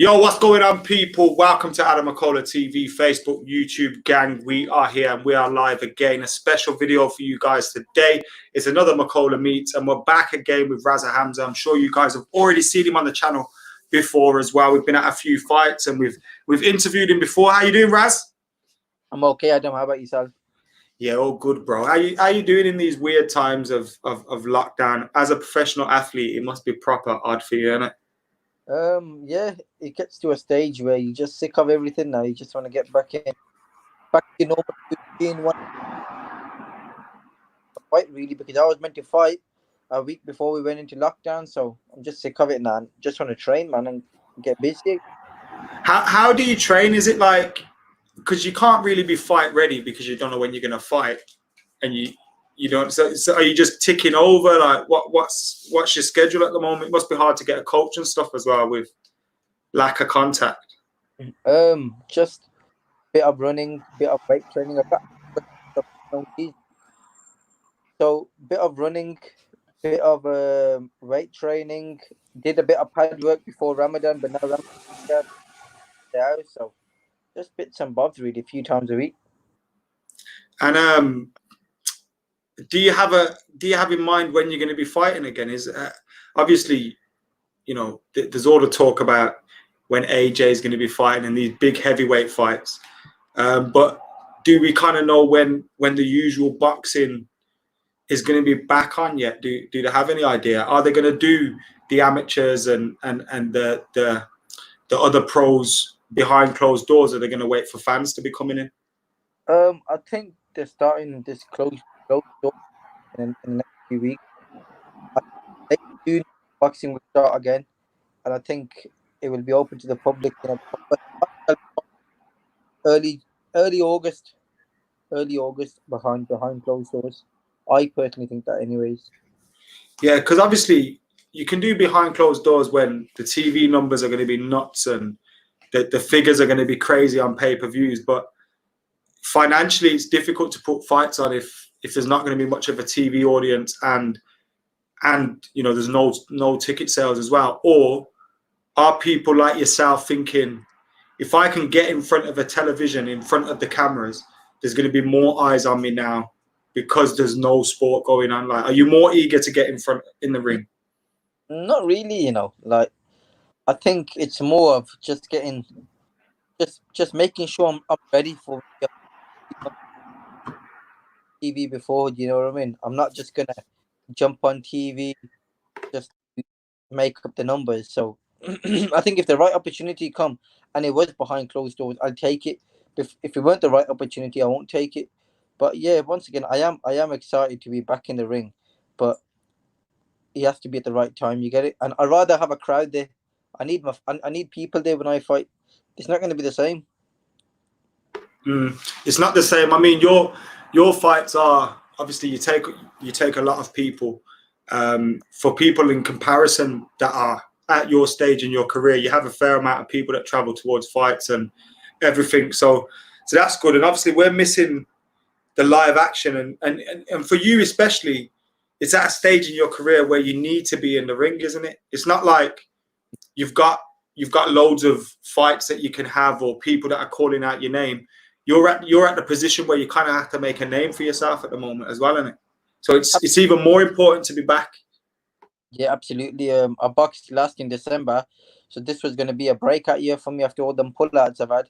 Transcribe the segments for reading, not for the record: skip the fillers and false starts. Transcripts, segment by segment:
Yo, what's going on, people? Welcome to McKola TV, Facebook, YouTube gang. We are here and we are live again. A special video for you guys today. It's another McKola Meets, and we're back again with Raza Hamza. I'm sure you guys have already seen him on the channel before as well. We've been at a few fights and we've interviewed him before. How you doing, Raz? I'm okay, Adam. How about yourself? Yeah, all good, bro. How you doing in these weird times of lockdown? As a professional athlete, it must be proper odd for you, isn't it? Yeah, it gets to a stage where you're just sick of everything now. You just want to get back in normal routine. One fight really, because I was meant to fight a week before we went into lockdown, so I'm just sick of it now. Just want to train, man, and get busy. How do you train? Is it like, because you can't really be fight ready because you don't know when you're gonna fight, and you don't. So are you just ticking over? Like, what's your schedule at the moment? It must be hard to get a coach and stuff as well with lack of contact. Just a bit of running, bit of weight training. So bit of running, bit of weight training. Did a bit of pad work before Ramadan, but now Ramadan now, so just bits and bobs really, a few times a week. And do you have in mind when you're going to be fighting again? Is obviously, you know, there's all the talk about when AJ is going to be fighting in these big heavyweight fights, but do we kind of know when the usual boxing is going to be back on yet? Do they have any idea? Are they going to do the amateurs and the other pros behind closed doors? Are they going to wait for fans to be coming in? I think they're starting this closed door in the next few weeks. I think boxing will start again, and I think it will be open to the public in early August. Early August behind closed doors. I personally think that, anyways. Yeah, because obviously you can do behind closed doors when the TV numbers are going to be nuts and the figures are going to be crazy on pay-per-views, but financially it's difficult to put fights on if there's not going to be much of a TV audience and you know there's no ticket sales as well. Or are people like yourself thinking, if I can get in front of a television, in front of the cameras, there's going to be more eyes on me now because there's no sport going on? Like, are you more eager to get in the ring? Not really, you know. Like, I think it's more of just getting, just making sure I'm ready for TV before. You know what I mean? I'm not just gonna jump on TV just to make up the numbers. So I think if the right opportunity come and it was behind closed doors, I'll take it. If it weren't the right opportunity, I won't take it. But yeah, once again, I am excited to be back in the ring, but it has to be at the right time. You get it? And I'd rather have a crowd there. I need people there when I fight. It's not going to be the same. It's not the same. I mean, your fights are obviously you take a lot of people. For people in comparison that are at your stage in your career, you have a fair amount of people that travel towards fights and everything. So that's good. And obviously, we're missing the live action. And for you especially, it's at a stage in your career where you need to be in the ring, isn't it? It's not like you've got loads of fights that you can have or people that are calling out your name. You're at the position where you kind of have to make a name for yourself at the moment as well, isn't it? So it's even more important to be back. Yeah, absolutely. I boxed last in December, so this was going to be a breakout year for me after all them pullouts I've had.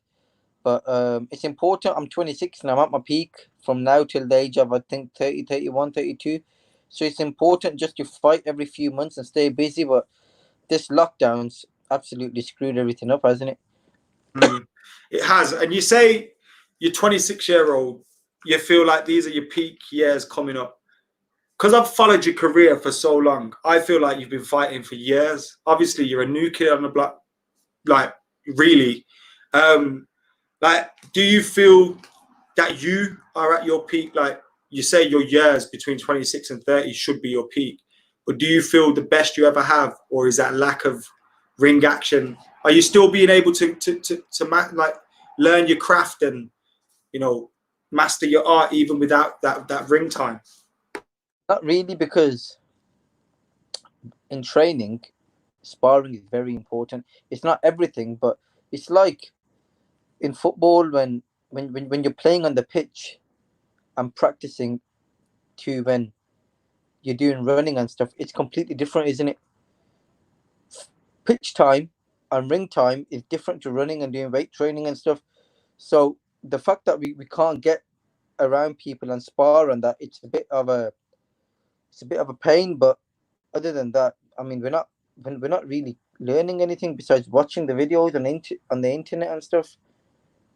But it's important. I'm 26 and I'm at my peak from now till the age of, I think, 30, 31, 32. So it's important just to fight every few months and stay busy. But this lockdown's absolutely screwed everything up, hasn't it? It has. And you say you're 26-year-old, you feel like these are your peak years coming up. Because I've followed your career for so long, I feel like you've been fighting for years. Obviously, you're a new kid on the block, like, really. Like, do you feel that you are at your peak? Like, you say your years between 26 and 30 should be your peak. But do you feel the best you ever have? Or is that lack of ring action? Are you still being able to like learn your craft and, you know, master your art even without that ring time? Not really, because in training, sparring is very important. It's not everything, but it's like in football when you're playing on the pitch and practicing to when you're doing running and stuff. It's completely different, isn't it? Pitch time and ring time is different to running and doing weight training and stuff. So the fact that we can't get around people and spar and that, it's a bit of a pain. But other than that, I mean, we're not really learning anything besides watching the videos on the internet and stuff,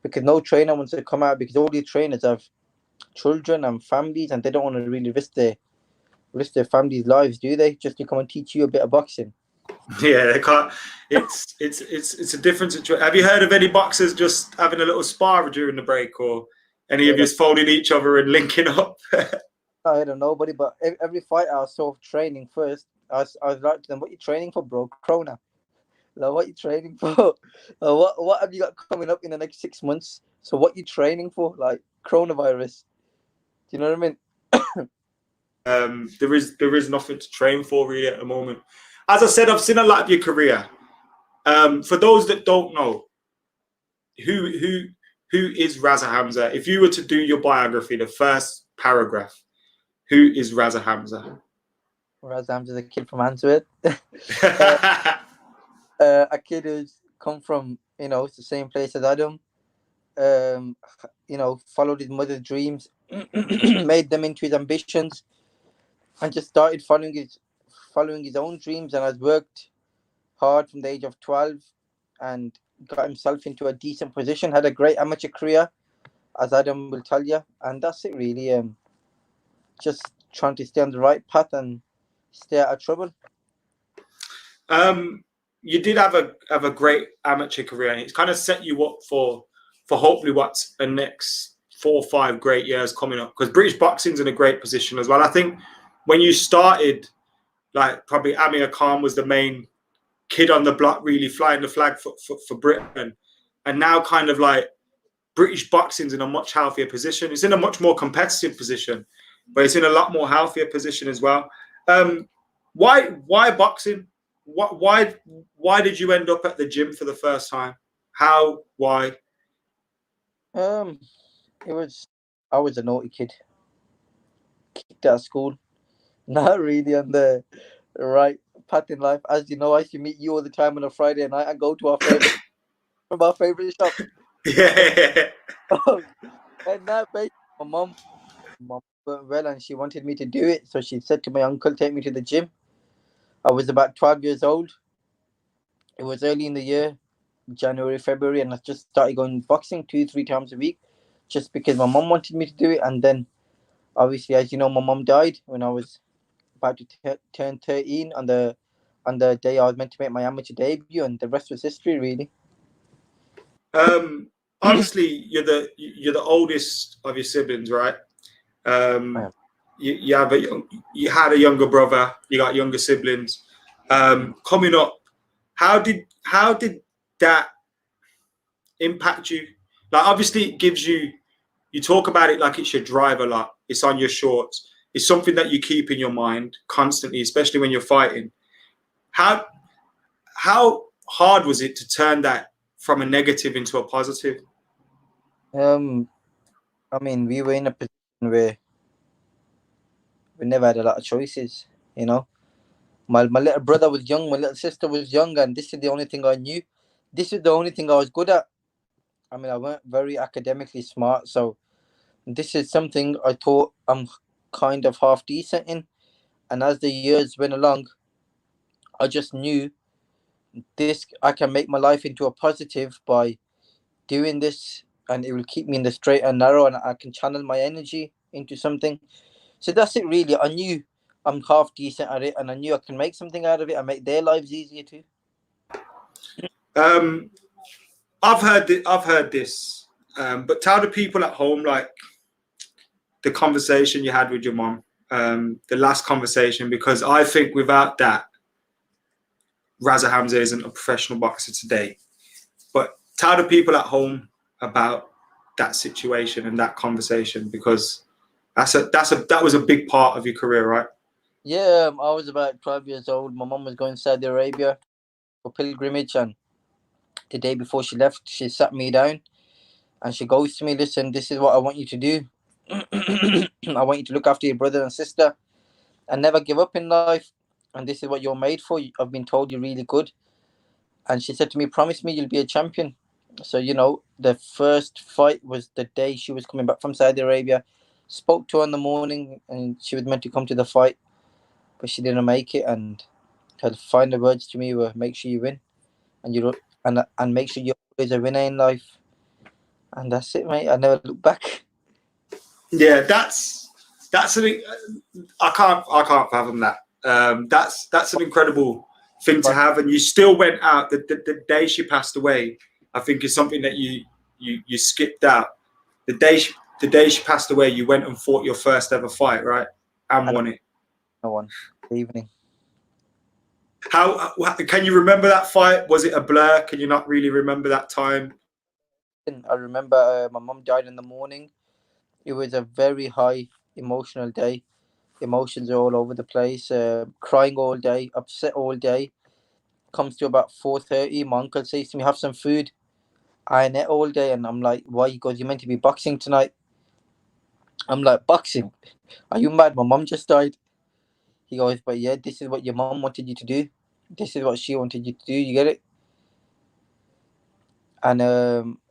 because no trainer wants to come out, because all these trainers have children and families and they don't want to really risk their families' lives, do they? Just to come and teach you a bit of boxing. Yeah, they can't. It's a different situation. Have you heard of any boxers just having a little spar during the break, or any of you folding each other and linking up? I heard of nobody, but every fight I saw training first, I was like to them, "What you training for, bro? Corona? Like, what you training for? What have you got coming up in the next 6 months? So what you training for? Like coronavirus? Do you know what I mean?" There is nothing to train for really at the moment. As I said, I've seen a lot of your career. For those that don't know, who is Raza Hamza? If you were to do your biography, the first paragraph, who is Raza Hamza? Raza Hamza, the kid from Answorth. A kid who's come from, it's the same place as Adam. Followed his mother's dreams, made them into his ambitions, and just started following his own dreams, and has worked hard from the age of 12 and got himself into a decent position, had a great amateur career, as Adam will tell you, and that's it really. Just trying to stay on the right path and stay out of trouble. You did have a great amateur career, and it's kind of set you up for hopefully what's the next 4 or 5 great years coming up, because British boxing's in a great position as well. I think when you started, like probably Amir Khan was the main kid on the block really flying the flag for Britain, and now kind of like British boxing's in a much healthier position. It's in a much more competitive position, but it's in a lot more healthier position as well. Why boxing? Why did you end up at the gym for the first time? How? Why? I was a naughty kid. Kicked out of school. Not really on the right path in life. As you know, I used to meet you all the time on a Friday night and go to our favorite shop. Yeah. And that basically, my mom went well, and she wanted me to do it. So she said to my uncle, "Take me to the gym." I was about 12 years old. It was early in the year, January, February, and I just started going boxing 2-3 times a week, just because my mom wanted me to do it. And then, obviously, as you know, my mom died when I was about to turn 13 on the day I was meant to make my amateur debut, and the rest was history, really. Obviously, you're the oldest of your siblings, right? You had a younger brother. You got younger siblings. Coming up, how did that impact you? Like, obviously, it gives you. You talk about it like it's your drive a lot. It's on your shorts. It's something that you keep in your mind constantly, especially when you're fighting. How hard was it to turn that from a negative into a positive? I mean, we were in a position where we never had a lot of choices, you know. My little brother was young, my little sister was young, and this is the only thing I knew. This is the only thing I was good at. I mean, I weren't very academically smart, so this is something I thought I'm kind of half decent in. And as the years went along, I just knew this, I can make my life into a positive by doing this, and it will keep me in the straight and narrow, and I can channel my energy into something. So that's it, really. I knew I'm half decent at it, and I knew I can make something out of it and make their lives easier too. I've heard this, but tell the people at home, like, the conversation you had with your mom, the last conversation, because I think without that, Raza Hamza isn't a professional boxer today. But tell the people at home about that situation and that conversation, because that was a big part of your career, right? Yeah, I was about 12 years old. My mom was going to Saudi Arabia. for pilgrimage, and the day before she left, she sat me down and she goes to me, "Listen, this is what I want you to do. I want you to look after your brother and sister and never give up in life. And this is what you're made for. I've been told you're really good." And she said to me, "Promise me you'll be a champion." So, the first fight was the day she was coming back from Saudi Arabia. Spoke to her in the morning and she was meant to come to the fight, but she didn't make it. And her final words to me were, "Make sure you win, and and make sure you're always a winner in life." And that's it, mate. I never look back. Yeah, that's something I can't fathom that. That's an incredible thing to have, and you still went out the day she passed away. I think is something that you skipped out. The day she passed away, you went and fought your first ever fight, right? And won it. No one. The evening. How can you remember that fight? Was it a blur? Can you not really remember that time? I remember my mum died in the morning. It was a very high emotional day. Emotions are all over the place. Crying all day, upset all day. Comes to about 4:30. My uncle says to me, "Have some food." I ate all day, and I'm like, "Why?" He goes, "You're meant to be boxing tonight." I'm like, "Boxing? Are you mad? My mum just died." He goes, "But yeah, this is what your mum wanted you to do. This is what she wanted you to do. You get it?" And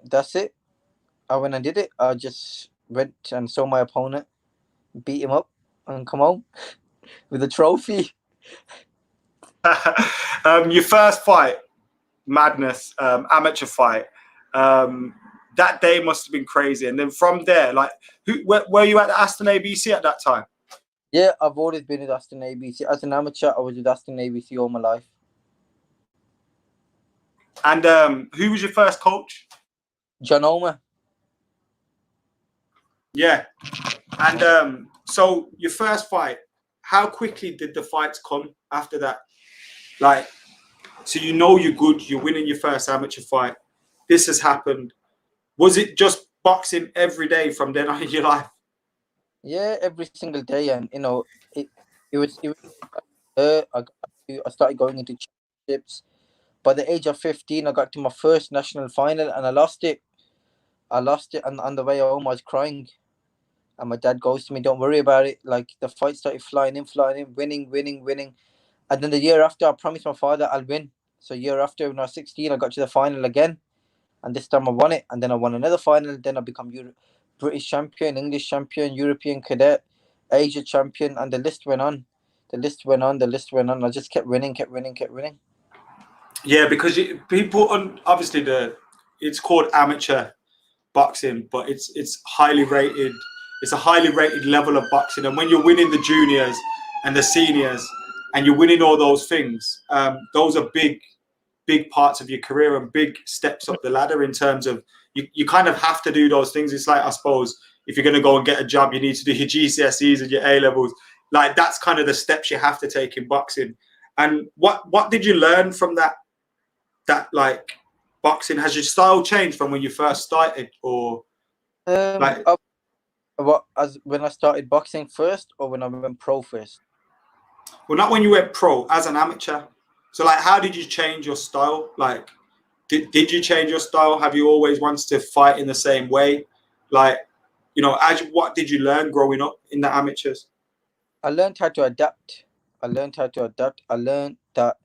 that's it. I went and did it. I just went and saw my opponent, beat him up, and come home with a trophy. Your first fight, madness, amateur fight. That day must have been crazy. And then from there, like, were you at the Aston ABC at that time? Yeah, I've always been with Aston ABC. As an amateur, I was with Aston ABC all my life. And who was your first coach? John Omer. Yeah. And so your first fight, how quickly did the fights come after that? Like, so you're good, you're winning your first amateur fight. This has happened. Was it just boxing every day from then on in your life? Yeah, every single day, and it was. I started going into championships. By the age of 15, I got to my first national final, and I lost it. And on the way home, I was crying. And my dad goes to me, "Don't worry about it." Like, the fight started flying in, winning, winning, winning. And then the year after, I promised my father I'll win. So year after, when I was 16, I got to the final again. And this time I won it. And then I won another final. Then I become British champion, English champion, European cadet, Asia champion. And the list went on. The list went on. The list went on. I just kept winning, kept winning, kept winning. Yeah, because people, obviously it's called amateur boxing, but it's highly rated. It's a highly rated level of boxing, and when you're winning the juniors and the seniors, and you're winning all those things, those are big parts of your career and big steps up the ladder in terms of you kind of have to do those things. It's like, I suppose, if you're going to go and get a job, you need to do your GCSEs and your A levels. Like, that's kind of the steps you have to take in boxing. And what did you learn from that like boxing? Has your style changed from when you first started, or like When I started boxing first, or when I went pro first? well, not when you went pro, as an amateur. So, like, how did you change your style? Like, did you change your style? Have you always wanted to fight in the same way? Like, what did you learn growing up in the amateurs? I learned how to adapt. I learned that,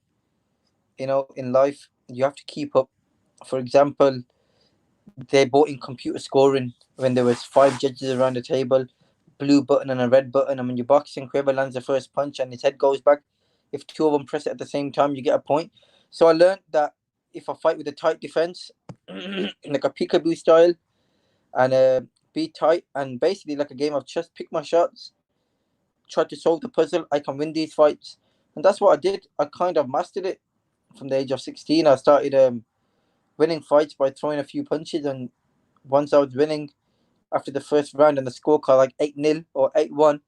in life, you have to keep up. For example, they brought in computer scoring when there was 5 judges around the table, blue button and a red button. And when you're boxing, whoever lands the first punch and his head goes back, if two of them press it at the same time, you get a point. So I learned that if I fight with a tight defense, like a peekaboo style, and be tight, and basically like a game of chess, pick my shots, try to solve the puzzle, I can win these fights. And that's what I did. I kind of mastered it from the age of 16. I started winning fights by throwing a few punches, and once I was winning after the first round and the scorecard like 8-0 or 8-1,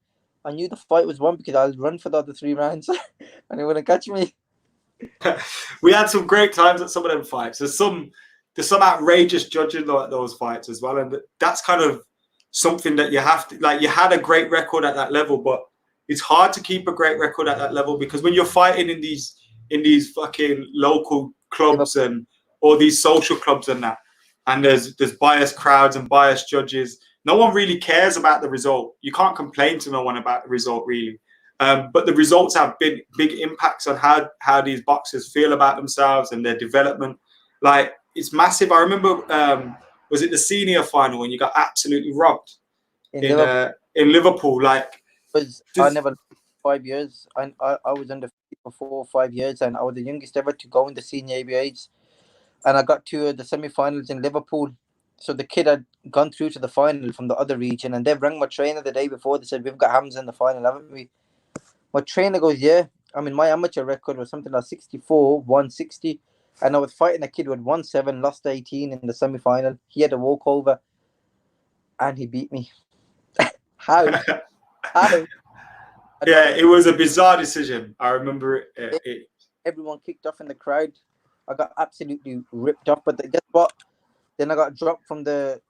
I knew the fight was won because I'll run for the other 3 rounds and they wouldn't catch me. We had some great times at some of them fights. There's some outrageous judging at those fights as well, and that's kind of something that you have to, like, you had a great record at that level, but it's hard to keep a great record at that level, because when you're fighting in these in these fucking local clubs and all these social clubs and that. And there's biased crowds and biased judges. No one really cares about the result. You can't complain to no one about the result, really. But the results have big impacts on how these boxers feel about themselves and their development. Like, it's massive. I remember, was it the senior final when you got absolutely robbed in Liverpool? Like, I never 5 years, and I was undefeated for 4 or 5 years, and I was the youngest ever to go in the senior ABAs, and I got to the semi-finals in Liverpool. So the kid had gone through to the final from the other region, and they rang my trainer the day before. They said, "We've got Hamza in the final, haven't we?" My trainer goes, "Yeah." I mean, my amateur record was something like 64, 160, and I was fighting a kid who had won 7, lost 18 in the semi-final. He had a walkover, and he beat me. How? How? Yeah, it was a bizarre decision. I remember it. Everyone kicked off in the crowd. I got absolutely ripped off. But guess what? Then I got dropped from the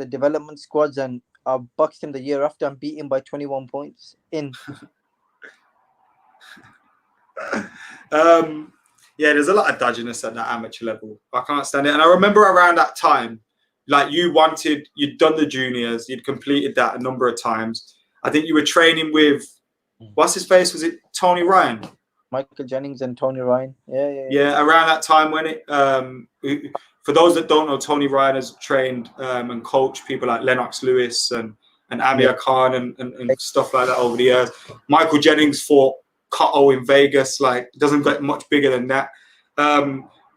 development squads, and I boxed him the year after and beat him by 21 points in. Yeah, there's a lot of dodginess at that amateur level. I can't stand it. And I remember around that time, like, you'd done the juniors, you'd completed that a number of times. I think you were training with, what's his face? Was it Tony Ryan? Michael Jennings and Tony Ryan. Yeah, around that time when it, for those that don't know, Tony Ryan has trained and coached people like Lennox Lewis and Amir Khan and stuff like that over the years. Michael Jennings fought Cotto in Vegas. Like, it doesn't get much bigger than that.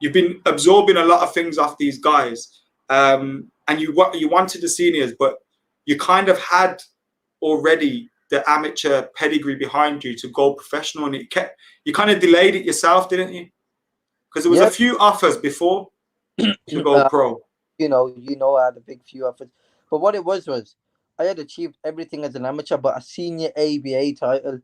You've been absorbing a lot of things off these guys, and you wanted the seniors, but you kind of had already the amateur pedigree behind you to go professional, and you kind of delayed it yourself, didn't you? Because there was a few offers before to go pro. You know, I had a big few offers, but what it was I had achieved everything as an amateur, but a senior ABA title,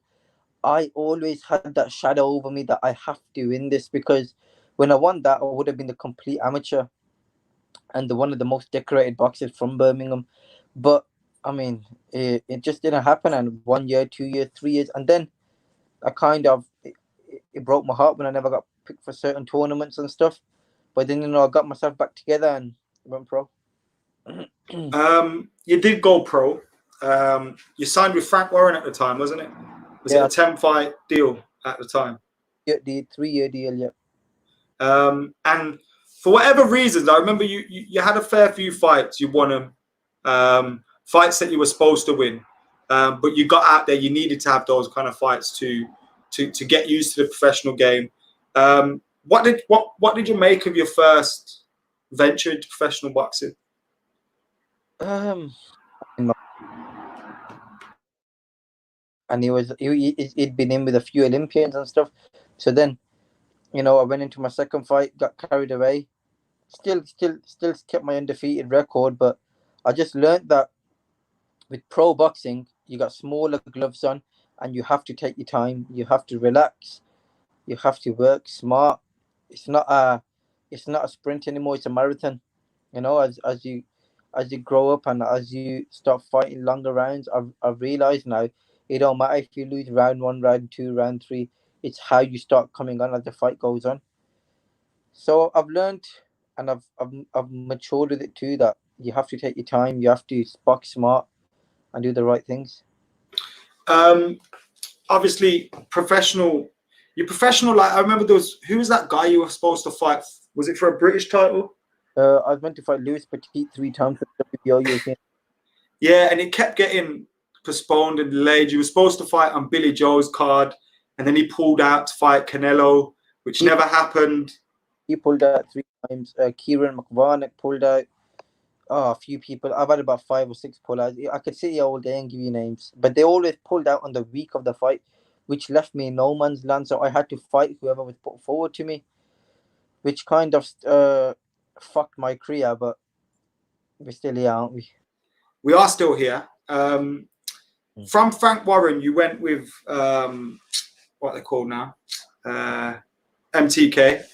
I always had that shadow over me that I have to win this, because when I won that, I would have been the complete amateur and one of the most decorated boxers from Birmingham. But I mean, it just didn't happen. And 1 year, 2 years, 3 years, and then I kind of it broke my heart when I never got picked for certain tournaments and stuff. But then, I got myself back together and went pro. You did go pro. You signed with Frank Warren at the time, wasn't it? Was it a 10-fight deal at the time? Yeah, the 3-year deal, yeah. And for whatever reasons, I remember you had a fair few fights. You won them, fights that you were supposed to win, but you got out there. You needed to have those kind of fights to get used to the professional game. What did you make of your first venture into professional boxing? And he'd been in with a few Olympians and stuff. So then, I went into my second fight, got carried away. Still kept my undefeated record, but I just learned that with pro boxing, you got smaller gloves on, and you have to take your time. You have to relax. You have to work smart. It's not a sprint anymore. It's a marathon. As you grow up and as you start fighting longer rounds, I've realized now it don't matter if you lose round 1, round 2, round 3. It's how you start coming on as the fight goes on. So I've learned, and I've matured with it too, that you have to take your time. You have to box smart and do the right things. Obviously, professional. You're professional. Like, I remember who was that guy you were supposed to fight? Was it for a British title? I was meant to fight Lewis Petit 3 times for the WBO European. Yeah, and it kept getting postponed and delayed. You were supposed to fight on Billy Joe's card, and then he pulled out to fight Canelo, which never happened. He pulled out 3 times. Kieran McVarnick pulled out. A few people. I've had about 5 or 6 pullouts. I could sit here all day and give you names, but they always pulled out on the week of the fight, which left me in no man's land. So I had to fight whoever was put forward to me, which kind of fucked my career. But we're still here, aren't we? We are still here. From Frank Warren, you went with what they're called now, MTK,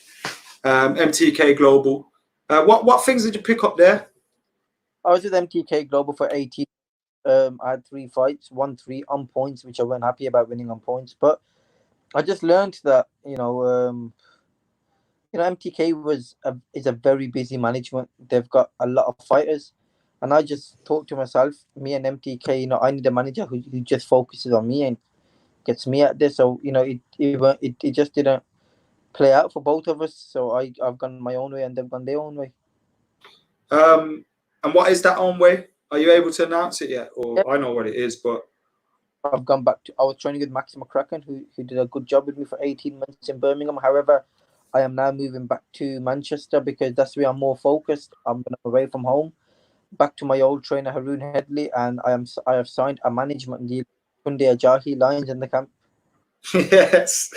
MTK Global. What things did you pick up there? I was with MTK Global for 18. I had 3 fights, won 3 on points, which I wasn't happy about winning on points. But I just learned that MTK is a very busy management. They've got a lot of fighters, and I just thought to myself, me and MTK, I need a manager who just focuses on me and gets me at this. So it just didn't play out for both of us. So I've gone my own way, and they've gone their own way. And what is that own way? Are you able to announce it yet? Or Yeah. I know what it is, but I've gone back to. I was training with Max McCracken, who did a good job with me for 18 months in Birmingham. However, I am now moving back to Manchester because that's where I'm more focused. I'm away from home, back to my old trainer Haroon Headley, and I have signed a management deal. Tunde Ajahi, Lions in the camp. yes,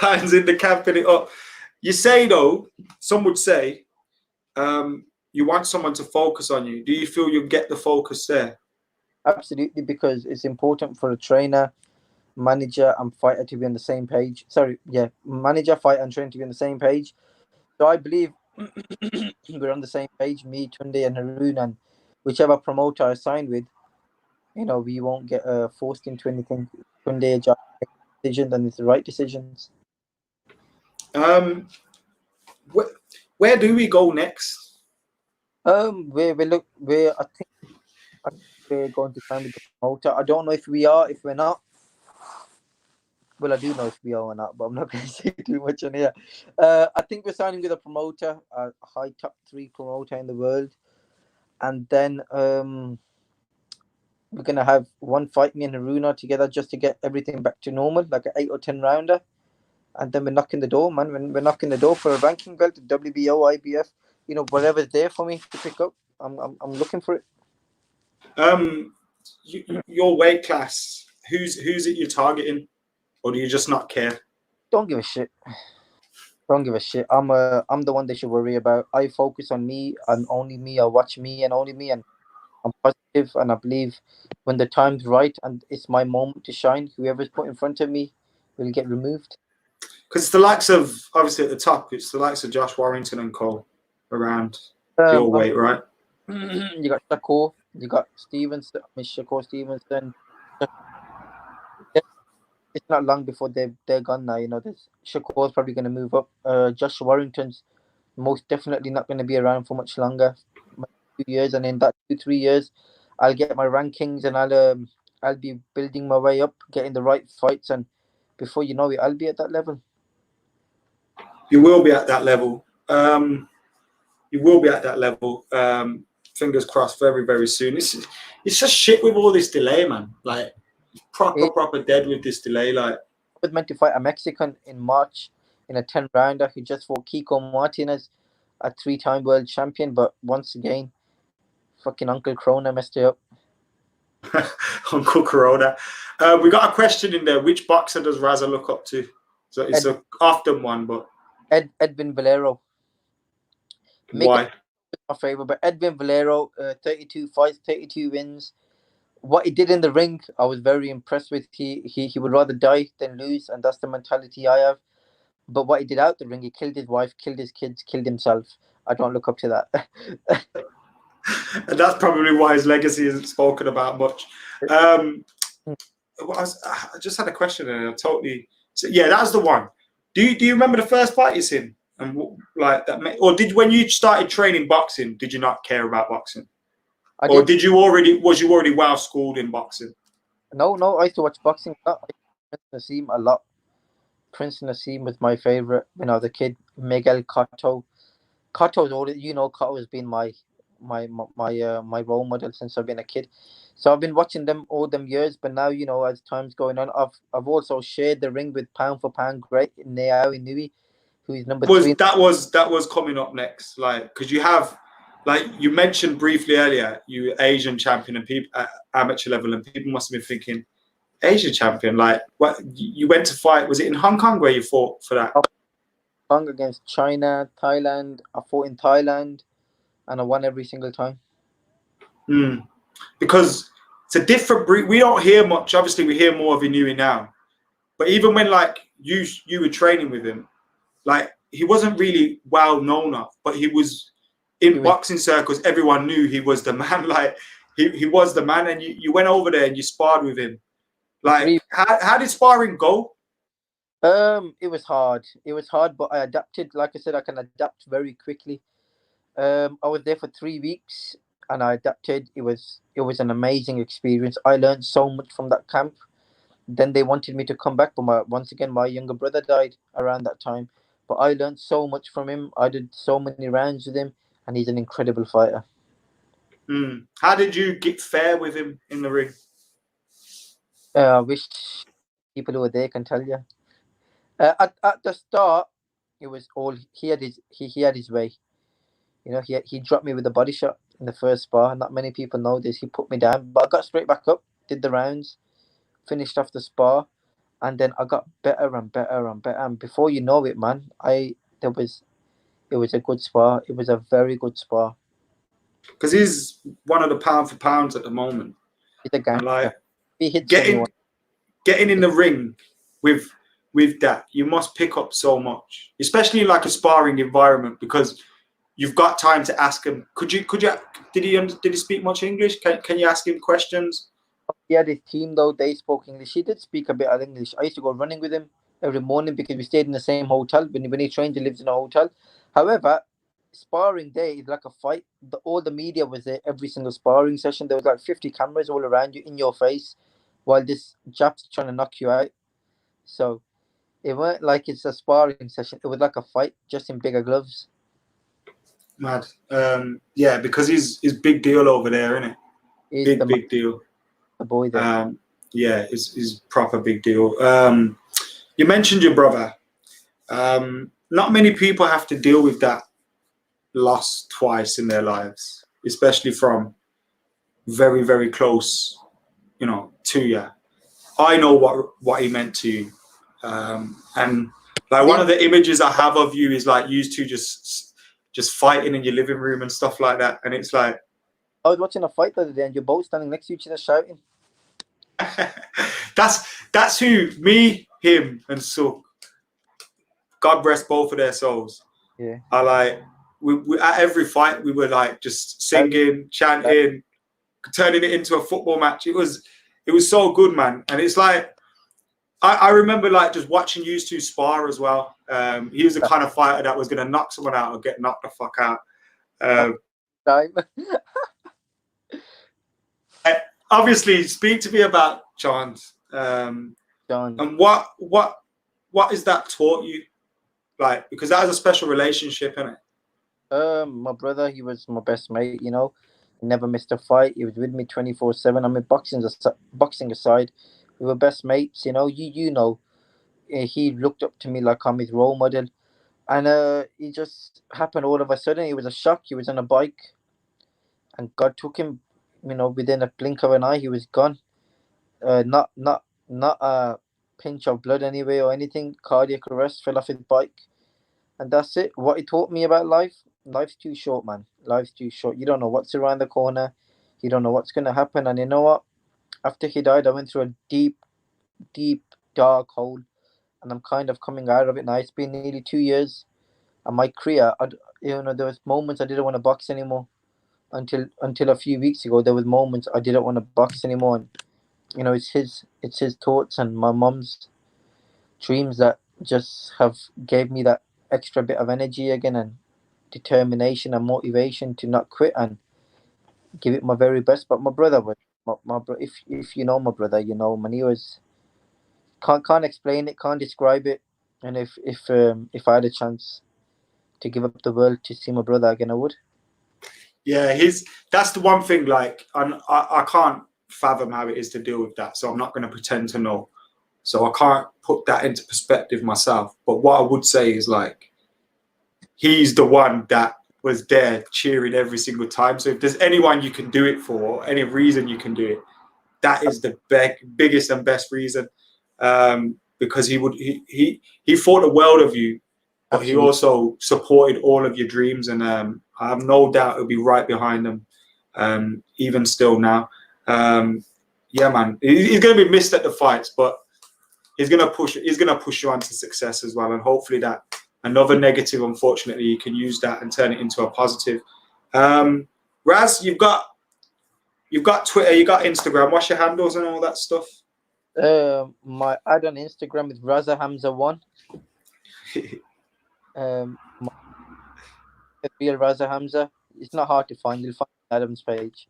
Lions in the camp in it up. You say though, some would say, you want someone to focus on you. Do you feel you get the focus there? Absolutely, because it's important for a trainer, manager, and fighter to be on the same page. Sorry, yeah, manager, fighter, and trainer to be on the same page. So I believe we're on the same page, me, Tunde, and Haroon, and whichever promoter I sign with, we won't get forced into anything. Tunde Ajahi makes decisions, and it's the right decisions. Um, where do we go next? I think we're going to sign with the promoter. I don't know if we are, if we're not. Well, I do know if we are or not, but I'm not going to say too much on here. I think we're signing with a promoter, a high top 3 promoter in the world, and then we're gonna have one fight, me and Haruna together, just to get everything back to normal, like an 8 or 10 rounder, and then we're knocking the door, man. We're knocking the door for a ranking belt, WBO, IBF, whatever's there for me to pick up. I'm looking for it. Your weight class. Who's it you're targeting, or do you just not care? Don't give a shit. Don't give a shit. I'm the one they should worry about. I focus on me and only me. I watch me and only me, and I'm positive, and I believe when the time's right and it's my moment to shine, whoever's put in front of me will get removed. Because it's the likes of, obviously at the top, it's the likes of Josh Warrington and Cole around your weight, right? You got Shakur, you got Stevenson, Shakur Stevenson. It's not long before they're gone now. This Shakur's probably going to move up. Josh Warrington's most definitely not going to be around for much longer, 2 years, and in that 2-3 years, I'll get my rankings and I'll be building my way up, getting the right fights, and before you know it, I'll be at that level. You will be at that level. You will be at that level. Fingers crossed, very, very soon. It's just shit with all this delay, man. Like proper dead with this delay. Like I was meant to fight a Mexican in March in a 10-rounder. He just fought Kiko Martinez, a 3-time world champion, but once again, fucking Uncle Corona messed it up. Uncle Corona. We got a question in there. Which boxer does Raza look up to? So it's an often one, but Edwin Valero. Why? My favorite, but Edwin Valero, 32 fights, 32 wins. What he did in the ring, I was very impressed with. He would rather die than lose, and that's the mentality I have. But what he did out the ring, he killed his wife, killed his kids, killed himself. I don't look up to that. And that's probably why his legacy isn't spoken about much. I just had a question, and I totally. So yeah, that's the one. Do you remember the first fight you seen? And like that, or when you started training boxing, did you not care about boxing, or was you already well schooled in boxing? No, I used to watch boxing a lot. Prince Naseem a lot. Prince Naseem was my favorite when I was a kid. Miguel Cotto. Cotto's older. Cotto has been my role model since I've been a kid. So I've been watching them all them years. But now, as time's going on, I've also shared the ring with pound for pound great Inoue, who's number 3. That was coming up next, like because you have, like you mentioned briefly earlier, you Asian champion and people at amateur level, and people must have been thinking, Asian champion, like what you went to fight? Was it in Hong Kong where you fought for that? Hong Kong against China, Thailand. I fought in Thailand, and I won every single time. Because it's a different breed. We don't hear much. Obviously, we hear more of Inoue now, but even when like you were training with him, like he wasn't really well known of, but he was in boxing circles. Everyone knew he was the man. Like he was the man, and you went over there and you sparred with him. Like how did sparring go? It was hard. It was hard, but I adapted. Like I said, I can adapt very quickly. I was there for 3 weeks, and I adapted. It was an amazing experience. I learned so much from that camp. Then they wanted me to come back, but once again, my younger brother died around that time. But I learned so much from him. I did so many rounds with him, and he's an incredible fighter. How did you get fair with him in the ring? I wish people who were there can tell you. At the start, it was all he had his way. He dropped me with a body shot in the first spar. Not many people know this. He put me down, but I got straight back up, did the rounds, finished off the spar, and then I got better and better and better. And before you know it, man, it was a good spar. It was a very good spar. Because he's one of the pound for pounds at the moment. He's a And gangster. He hits getting anyone. in the ring with that, you must pick up so much, especially in like a sparring environment, because you've got time to ask him. Did he speak much English? Can you ask him questions? He had his team though. They spoke English. He did speak a bit of English. I used to go running with him every morning because we stayed in the same hotel. When he trained, he lives in a hotel. However, sparring day is like a fight. All the media was there every single sparring session. There was like 50 cameras all around you in your face, while this Jap's trying to knock you out. So it weren't like it's a sparring session. It was like a fight, just in bigger gloves. Mad. Yeah, because he's big deal over there, isn't it? Big deal. The boy there. Yeah, is proper big deal. You mentioned your brother. Not many people have to deal with that loss twice in their lives, especially from very, very close, to you. I know what he meant to you. And like one of the images I have of you is like you two just fighting in your living room and stuff like that. And it's like, I was watching a fight the other day and you're both standing next to each other shouting. that's who, me, him, and Sook, God rest both of their souls. Yeah. Are like, we at every fight we were like just singing, chanting, turning it into a football match. It was so good, man. And it's like, I remember like just watching you two spar as well. He was the kind of fighter that was going to knock someone out or get knocked the fuck out. Obviously, speak to me about Johns. John. And what is that taught you? Like, because that is a special relationship, isn't it? My brother, he was my best mate. He never missed a fight. He was with me 24/7. I mean, boxing aside, we were best mates. You know, he looked up to me like I'm his role model, and it just happened all of a sudden. It was a shock. He was on a bike, and God took him. Within a blink of an eye, he was gone. Not a pinch of blood anyway or anything. Cardiac arrest. Fell off his bike, and that's it. What he taught me about life. Life's too short, man. Life's too short. You don't know what's around the corner. You don't know what's going to happen. And you know what? After he died, I went through a deep, deep, dark hole. And I'm kind of coming out of it now. It's been nearly 2 years. And my career, there was moments I didn't want to box anymore. Until a few weeks ago, there was moments I didn't want to box anymore. And, it's his thoughts and my mum's dreams that just have gave me that extra bit of energy again and determination and motivation to not quit and give it my very best. But my brother was if you know my brother, man, he was can't explain it, can't describe it. And if I had a chance to give up the world to see my brother again, I would. Yeah, that's the one thing. Like, I can't fathom how it is to deal with that, so I'm not going to pretend to know. So I can't put that into perspective myself. But what I would say is like, he's the one that was there cheering every single time. So if there's anyone you can do it for, any reason you can do it, that is the biggest and best reason. Because he thought the world of you, but Absolutely. He also supported all of your dreams, and I have no doubt he'll be right behind them, even still now. Yeah, man, he's going to be missed at the fights, but he's going to push you on to success as well, and hopefully that another negative, unfortunately, you can use that and turn it into a positive. Raz, you've got Twitter, you got Instagram. What's your handles and all that stuff? My ad on Instagram is Raza Hamza 1. My real Raza Hamza. It's not hard to find. You'll find Adam's page.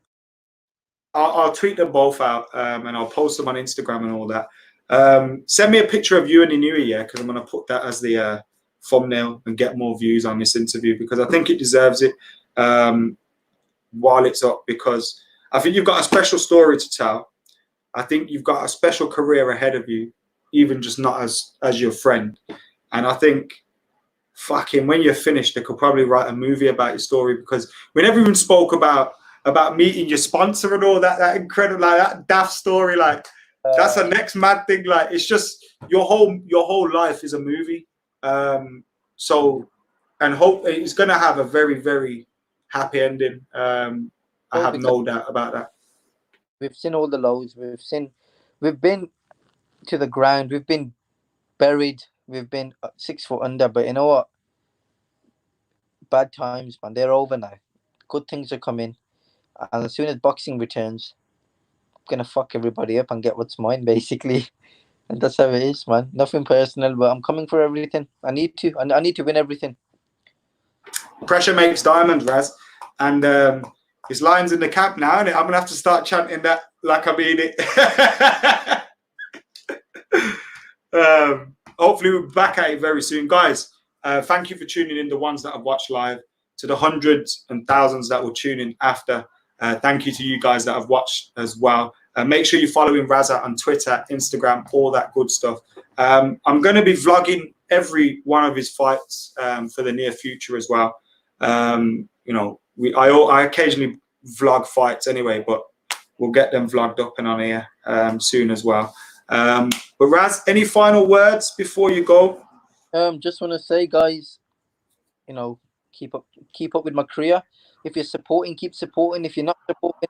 I'll tweet them both out, and I'll post them on Instagram and all that. Send me a picture of you and Inoue, yeah, because I'm going to put that as the thumbnail and get more views on this interview, because I think it deserves it while it's up, because I think you've got a special story to tell. I think you've got a special career ahead of you, even just not as your friend. And I think fucking when you're finished, they could probably write a movie about your story, because when everyone spoke about meeting your sponsor and all that incredible, like that daft story, like that's the next mad thing. Like it's just your whole life is a movie. So, and hope it's gonna have a very, very happy ending. I have no doubt about that. We've seen all the lows. We've been to the ground. We've been buried. We've been 6 foot under. But you know what? Bad times, man. They're over now. Good things are coming. And as soon as boxing returns, I'm gonna fuck everybody up and get what's mine, basically. And that's how it is, man. Nothing personal, but I'm coming for everything. I need to. I need to win everything. Pressure makes diamonds, Raz. And his line's in the camp now, and I'm gonna have to start chanting that like I mean it. Hopefully we'll be back at it very soon, guys. Thank you for tuning in, the ones that have watched live, to the hundreds and thousands that will tune in after. Thank you to you guys that have watched as well. Make sure you're following Raza on Twitter, Instagram, all that good stuff. I'm going to be vlogging every one of his fights for the near future as well. You know, I occasionally vlog fights anyway, but we'll get them vlogged up and on here soon as well. But Raz, any final words before you go? Just want to say, guys, you know, keep up with my career. If you're supporting, keep supporting. If you're not supporting,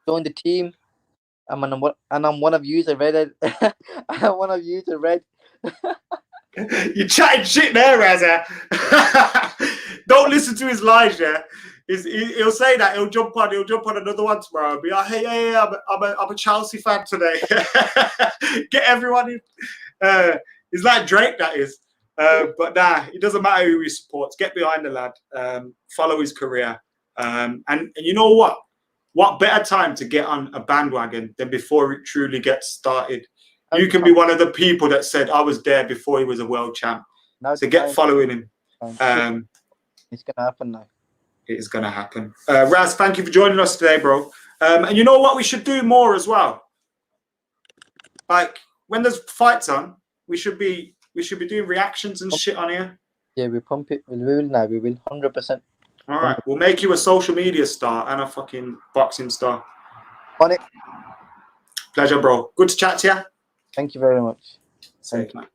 join the team. I'm one of you. I read it. I'm one of you. Red. You're chatting shit there, Raza. Don't listen to his lies, yeah. He'll say that. He'll jump on another one tomorrow and be like, hey, I'm a Chelsea fan today. Get everyone in. He's like Drake, that is. But nah, it doesn't matter who he supports. Get behind the lad. Follow his career. And you know what? What better time to get on a bandwagon than before it truly gets started? You can be one of the people that said, I was there before he was a world champ. So get following him. It's going to happen now. It is going to happen. Raz, thank you for joining us today, bro. And you know what? We should do more as well. Like, when there's fights on, we should be doing reactions and shit on here. Yeah, we pump it. We will now. We will 100%. All right. We'll make you a social media star and a fucking boxing star. On it. Pleasure, bro. Good to chat to you. Thank you very much. Safe, man.